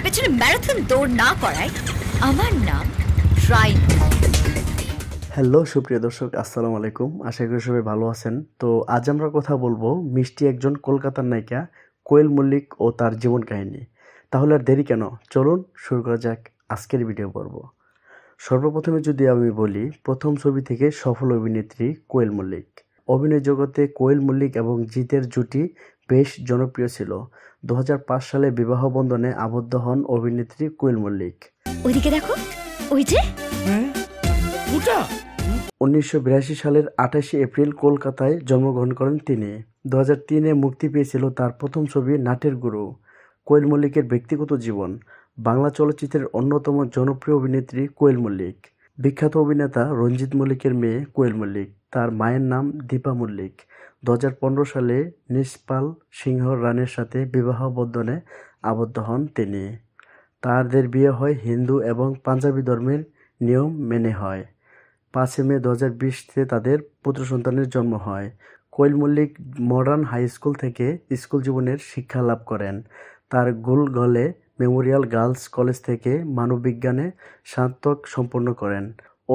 পেছনে ম্যারাথন দৌড় না করায় আমার নাম ট্রাই। হ্যালো সুপ্রিয় দর্শক, আসসালামু আলাইকুম। আশা করি সবাই ভালো আছেন। তো আজ আমরা কথা বলবো মিষ্টি একজন কলকাতার নায়িকা কোয়েল মল্লিক ও তার জীবন কাহিনী। তাহলে আর দেরি কেন, চলুন শুরু করা যাক আজকের ভিডিও পর্ব। সর্বপ্রথমে যদি আমি বলি, প্রথম ছবি থেকে সফল অভিনেত্রী কোয়েল মল্লিক। অভিনয় জগতে কোয়েল মল্লিক এবং জিতের জুটি বেশ জনপ্রিয় ছিল। 2005 সালে বিবাহ বন্ধনে আবদ্ধ হন অভিনেত্রী কোয়েল মল্লিক। ওইদিকে দেখো, ওই যে 1982 সালের 28 এপ্রিল কলকাতায় জন্মগ্রহণ করেন তিনি। 2003-এ মুক্তি পেয়েছিল তার প্রথম ছবি নাটের গুরু। কোয়েল মল্লিকের ব্যক্তিগত জীবন। বাংলা চলচ্চিত্রের অন্যতম জনপ্রিয় অভিনেত্রী কোয়েল মল্লিক। বিখ্যাত অভিনেতা রঞ্জিত মল্লিকের মেয়ে কোয়েল মল্লিক। তার মায়ের নাম দীপা মল্লিক। 2015 সালে নিশপাল সিংহ রানের সাথে বিবাহ বন্ধনে আবদ্ধ হন তিনি। তাদের বিয়ে হয় হিন্দু এবং পাঞ্জাবি ধর্মের নিয়ম মেনে হয়। 5 মে 2020-তে তাদের পুত্র সন্তানের জন্ম হয়। Koel Mallick modern high school থেকে স্কুল জীবনের শিক্ষা লাভ করেন। তার গুলগলে মেমোরিয়াল গার্লস কলেজ থেকে মানববিজ্ঞানে স্নাতক সম্পন্ন করেন।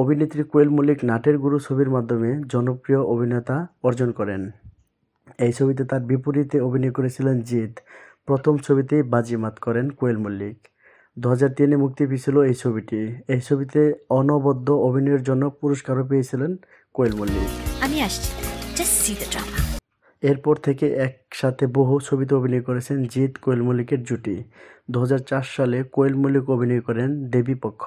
অভিনেত্রী কোয়েল মল্লিক নাটের গুরু ছবির মাধ্যমে জনপ্রিয় অভিনেতা অর্জন করেন। এই ছবিতে তার বিপরীতে অভিনয় করেছিলেন জিৎ। প্রথম ছবিতেই বাজিমাত করেন কোয়েল মল্লিক। 2003-এ মুক্তি পেয়েছিল এই ছবিটি। এই ছবিতে অনবদ্য অভিনয়ের জন্য পুরস্কারও পেয়েছিলেন কোয়েল মল্লিক। আমি আসছি, জাস্ট সি দ্য ড্রামা। এরপর থেকে একসাথে বহু ছবিতে অভিনয় করেছেন জিৎ কোয়েল মল্লিকের জুটি। 2004 সালে কোয়েল মল্লিক অভিনয় করেন দেবীপক্ষ,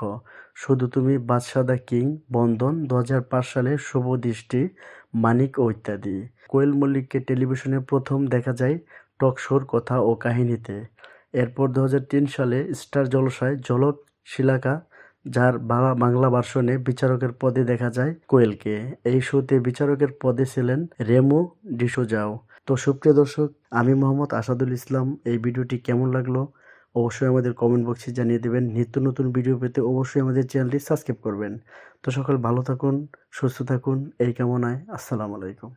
শুধু তুমি, বাদশা দ্য কিং, বন্ধন। 2005 সালে শুভ দৃষ্টি, মানিক ও ইত্যাদি। কোয়েল মল্লিককে টেলিভিশনে প্রথম দেখা যায় টক শোর কথা ও কাহিনীতে। এরপর 2003 সালে স্টার জলসায় ঝলক শিলাকা, যার বাংলা ভার্সনে বিচারকের পদে দেখা যায় কোয়েলকে। এই শোতে বিচারকের পদে ছিলেন রেমো ডিসোজাও। তো সুপ্রিয় দর্শক, আমি মোহাম্মদ আসাদুল ইসলাম। এই ভিডিওটি কেমন লাগলো অবশ্যই আমাদের কমেন্ট বক্সে জানিয়ে দেবেন। নিত্য নতুন ভিডিও পেতে অবশ্যই আমাদের চ্যানেলটি সাবস্ক্রাইব করবেন। তো সকল ভালো থাকুন, সুস্থ থাকুন এই কামনায়। আসসালামু আলাইকুম।